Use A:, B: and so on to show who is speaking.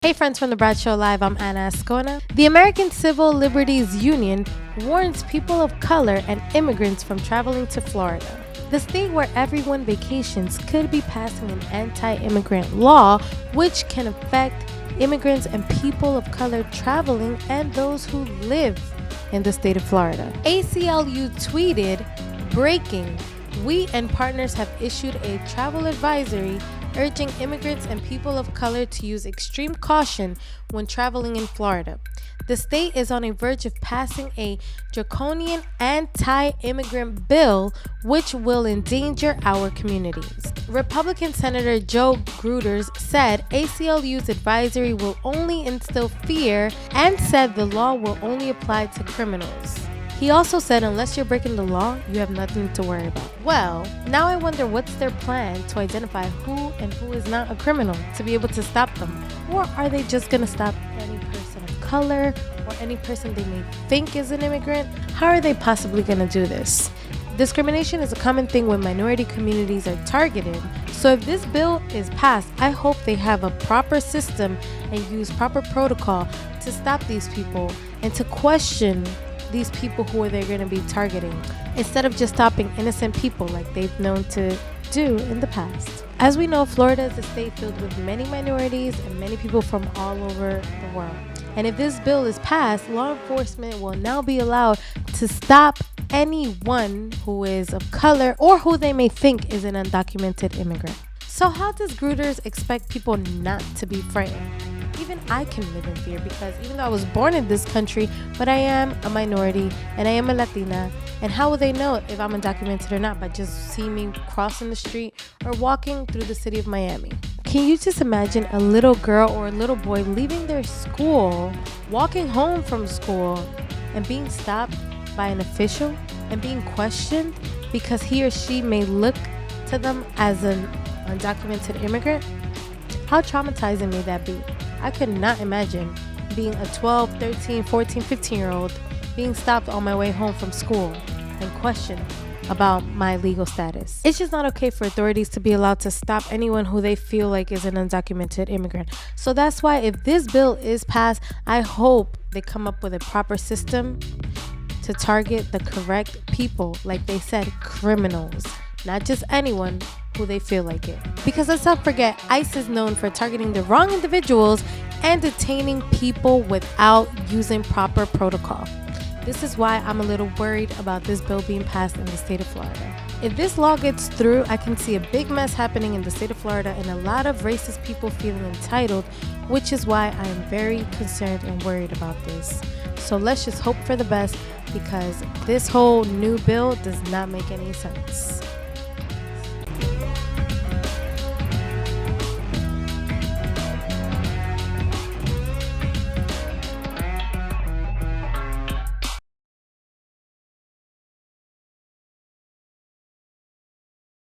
A: Hey friends from the Brad Show Live, I'm Anna Azcona. The American Civil Liberties Union warns people of color and immigrants from traveling to Florida. The state where everyone vacations could be passing an anti-immigrant law which can affect immigrants and people of color traveling and those who live in the state of Florida. ACLU tweeted, "Breaking. We and partners have issued a travel advisory urging immigrants and people of color to use extreme caution when traveling in Florida. The state is on the verge of passing a draconian anti-immigrant bill which will endanger our communities." Republican Senator Joe Gruters said ACLU's advisory will only instill fear and said the law will only apply to criminals. He also said unless you're breaking the law, you have nothing to worry about. Well, now I wonder what's their plan to identify who and who is not a criminal to be able to stop them? Or are they just going to stop any person of color or any person they may think is an immigrant? How are they possibly going to do this? Discrimination is a common thing when minority communities are targeted. So if this bill is passed, I hope they have a proper system and use proper protocol to stop these people and to question these people who are they going to be targeting instead of just stopping innocent people like they've known to do in the past. As we know, Florida is a state filled with many minorities and many people from all over the world. And if this bill is passed, law enforcement will now be allowed to stop anyone who is of color or who they may think is an undocumented immigrant. So how does Gruters expect people not to be frightened? Even I can live in fear because even though I was born in this country, but I am a minority and I am a Latina. And how will they know if I'm undocumented or not by just seeing me crossing the street or walking through the city of Miami? Can you just imagine a little girl or a little boy leaving their school, walking home from school, and being stopped by an official and being questioned because he or she may look to them as an undocumented immigrant? How traumatizing may that be? I could not imagine being a 12, 13, 14, 15-year-old being stopped on my way home from school and questioned about my legal status. It's just not okay for authorities to be allowed to stop anyone who they feel like is an undocumented immigrant. So that's why if this bill is passed, I hope they come up with a proper system to target the correct people, like they said, criminals, not just anyone who they feel like it. Because let's not forget, ICE is known for targeting the wrong individuals and detaining people without using proper protocol. This is why I'm a little worried about this bill being passed in the state of Florida. If this law gets through, I can see a big mess happening in the state of Florida and a lot of racist people feeling entitled, which is why I am very concerned and worried about this. So let's just hope for the best because this whole new bill does not make any sense.